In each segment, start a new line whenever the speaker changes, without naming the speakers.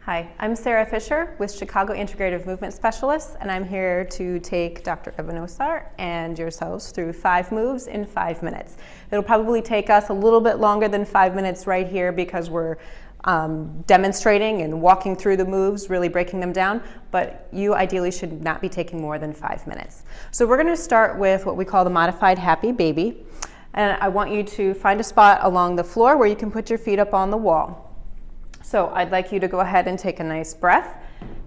Hi, I'm Sarah Fisher with Chicago Integrative Movement Specialists, and I'm here to take Dr. Evanosar and yourselves through 5 moves in 5 minutes. It'll probably take us a little bit longer than 5 minutes right here because we're demonstrating and walking through the moves, really breaking them down, but you ideally should not be taking more than 5 minutes. So we're going to start with what we call the modified happy baby, and I want you to find a spot along the floor where you can put your feet up on the wall. So I'd like you to go ahead and take a nice breath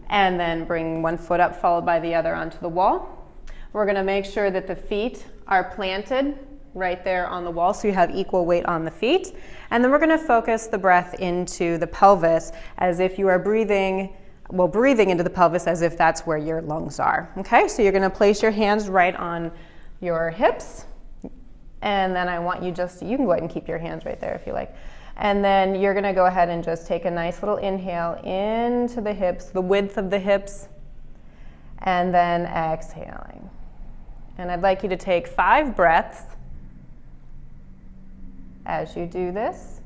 and then bring one foot up followed by the other onto the wall. We're going to make sure that the feet are planted right there on the wall so you have equal weight on the feet. And then we're going to focus the breath into the pelvis as if you are breathing into the pelvis as if that's where your lungs are. Okay, so you're going to place your hands right on your hips. And then I want you you can go ahead and keep your hands right there if you like. And then you're going to go ahead and just take a nice little inhale into the hips, the width of the hips, and then exhaling. And I'd like you to take 5 breaths as you do this,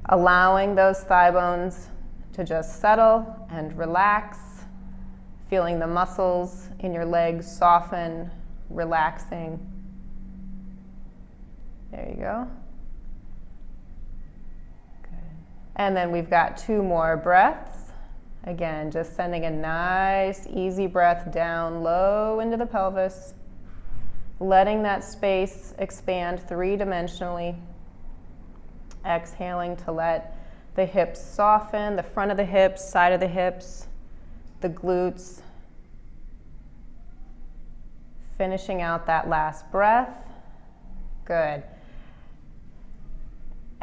allowing those thigh bones to just settle and relax, feeling the muscles in your legs soften, relaxing. There you go. And then we've got 2 more breaths. Again, just sending a nice, easy breath down low into the pelvis, letting that space expand 3-dimensionally. Exhaling to let the hips soften, the front of the hips, side of the hips, the glutes. Finishing out that last breath. Good.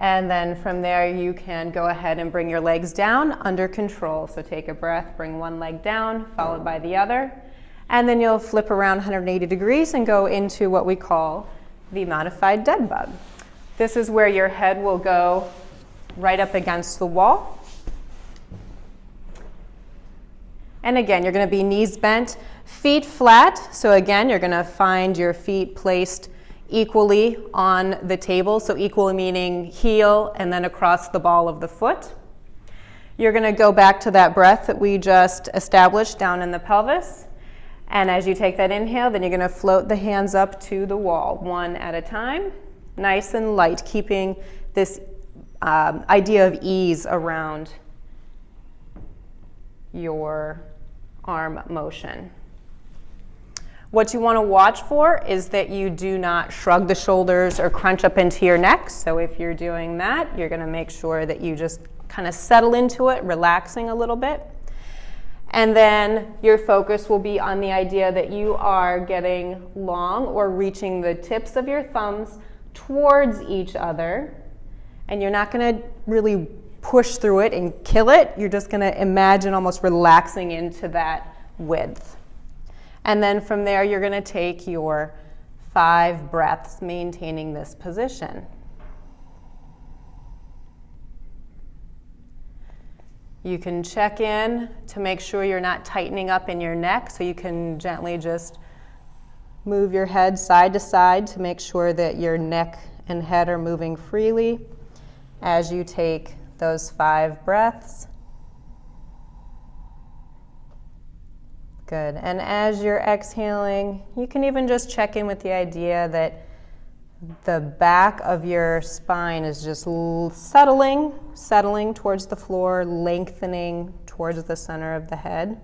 And then from there, you can go ahead and bring your legs down under control. So take a breath, bring one leg down, followed by the other. And then you'll flip around 180 degrees and go into what we call the modified dead bug. This is where your head will go right up against the wall. And again, you're going to be knees bent, feet flat. So again, you're going to find your feet placed equally on the table, so equal meaning heel and then across the ball of the foot. You're going to go back to that breath that we just established down in the pelvis. And as you take that inhale, then you're going to float the hands up to the wall, one at a time, nice and light, keeping this idea of ease around your arm motion. What you want to watch for is that you do not shrug the shoulders or crunch up into your neck. So if you're doing that, you're going to make sure that you just kind of settle into it, relaxing a little bit. And then your focus will be on the idea that you are getting long or reaching the tips of your thumbs towards each other. And you're not going to really push through it and kill it. You're just going to imagine almost relaxing into that width. And then from there, you're going to take your 5 breaths, maintaining this position. You can check in to make sure you're not tightening up in your neck, so you can gently just move your head side to side to make sure that your neck and head are moving freely as you take those 5 breaths. Good. And as you're exhaling, you can even just check in with the idea that the back of your spine is just settling towards the floor, lengthening towards the center of the head.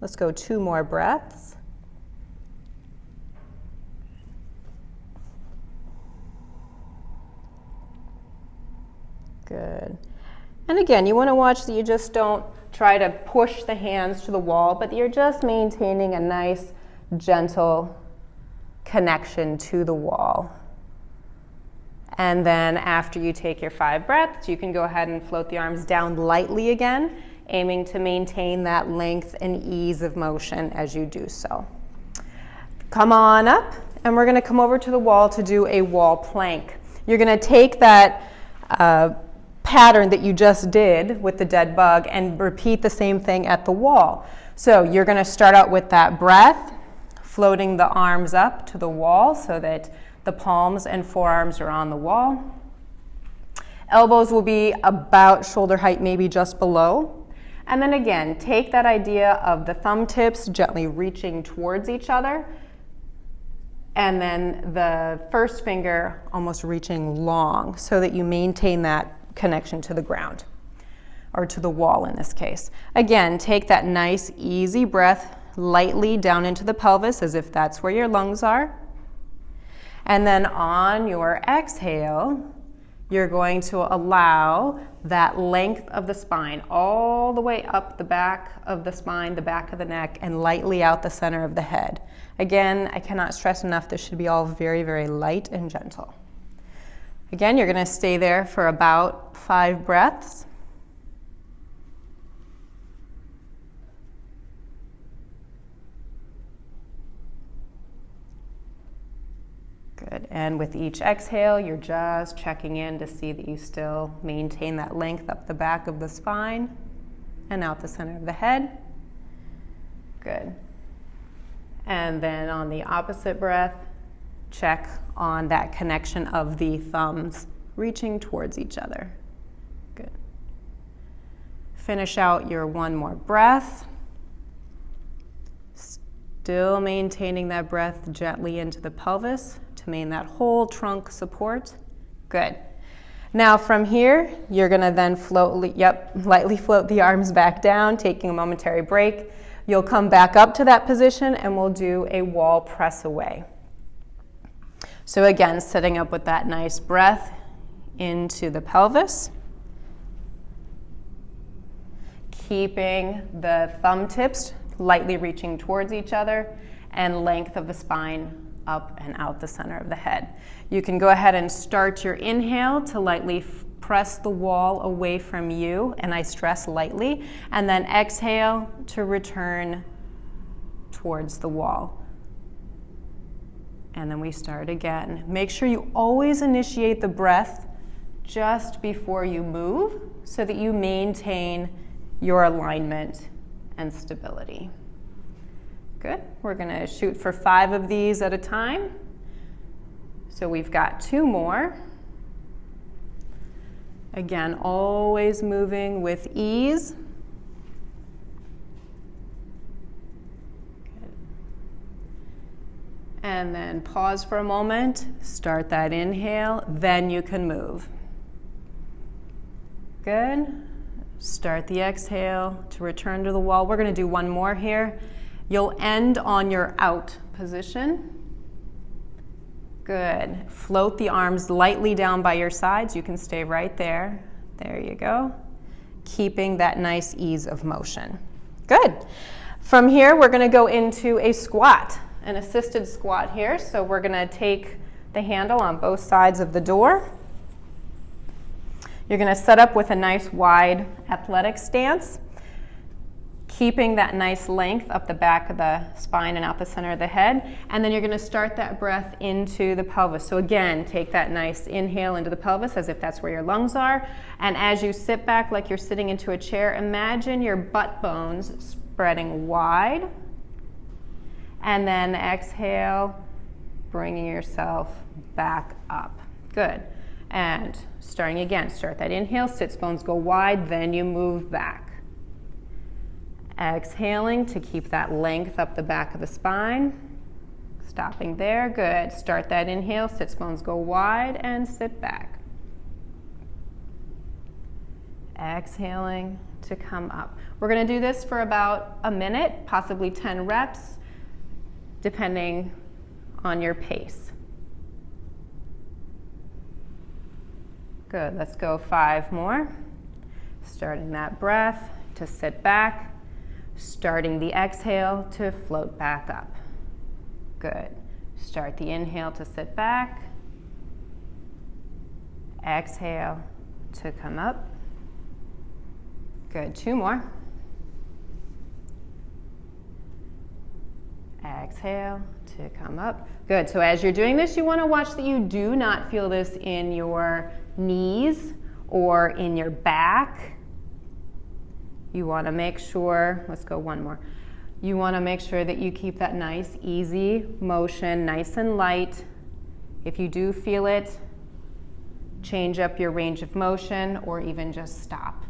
Let's go 2 more breaths. Good. And again, you want to watch that you just don't try to push the hands to the wall, but you're just maintaining a nice, gentle connection to the wall. And then after you take your 5 breaths, you can go ahead and float the arms down lightly again, aiming to maintain that length and ease of motion as you do so. Come on up, and we're going to come over to the wall to do a wall plank. You're going to take that pattern that you just did with the dead bug and repeat the same thing at the wall. So you're going to start out with that breath, floating the arms up to the wall so that the palms and forearms are on the wall. Elbows will be about shoulder height, maybe just below. And then again, take that idea of the thumb tips gently reaching towards each other, and then the first finger almost reaching long so that you maintain that connection to the ground, or to the wall in this case. Again, take that nice, easy breath lightly down into the pelvis as if that's where your lungs are. And then on your exhale, you're going to allow that length of the spine all the way up the back of the spine, the back of the neck, and lightly out the center of the head. Again, I cannot stress enough, this should be all very, very light and gentle. Again, you're going to stay there for about 5 breaths. Good, and with each exhale, you're just checking in to see that you still maintain that length up the back of the spine and out the center of the head. Good. And then on the opposite breath, check on that connection of the thumbs reaching towards each other. Good. Finish out your one more breath. Still maintaining that breath gently into the pelvis to maintain that whole trunk support. Good. Now from here, you're gonna then lightly float the arms back down, taking a momentary break. You'll come back up to that position and we'll do a wall press away. So again, sitting up with that nice breath into the pelvis. Keeping the thumb tips lightly reaching towards each other and length of the spine up and out the center of the head. You can go ahead and start your inhale to lightly press the wall away from you, and I stress lightly, and then exhale to return towards the wall. And then we start again. Make sure you always initiate the breath just before you move so that you maintain your alignment and stability. Good. We're going to shoot for 5 of these at a time. So we've got 2 more. Again, always moving with ease. Good. And then pause for a moment. Start that inhale, then you can move. Good. Start the exhale to return to the wall. We're going to do one more here. You'll end on your out position. Good. Float the arms lightly down by your sides. You can stay right there. There you go. Keeping that nice ease of motion. Good. From here, we're going to go into a squat, an assisted squat here. So we're going to take the handle on both sides of the door. You're going to set up with a nice wide athletic stance, keeping that nice length up the back of the spine and out the center of the head. And then you're going to start that breath into the pelvis. So again, take that nice inhale into the pelvis as if that's where your lungs are. And as you sit back like you're sitting into a chair, imagine your butt bones spreading wide. And then exhale, bringing yourself back up. Good. And starting again, start that inhale, sits bones go wide, then you move back. Exhaling to keep that length up the back of the spine. Stopping there, good. Start that inhale, sits bones go wide and sit back. Exhaling to come up. We're going to do this for about a minute, possibly 10 reps, depending on your pace. Good, let's go 5 more. Starting that breath to sit back. Starting the exhale to float back up. Good. Start the inhale to sit back. Exhale to come up. Good. 2 more. Exhale to come up. Good. So as you're doing this, you want to watch that you do not feel this in your knees or in your back. You want to make sure, let's go 1 more. You want to make sure that you keep that nice, easy motion, nice and light. If you do feel it, change up your range of motion or even just stop.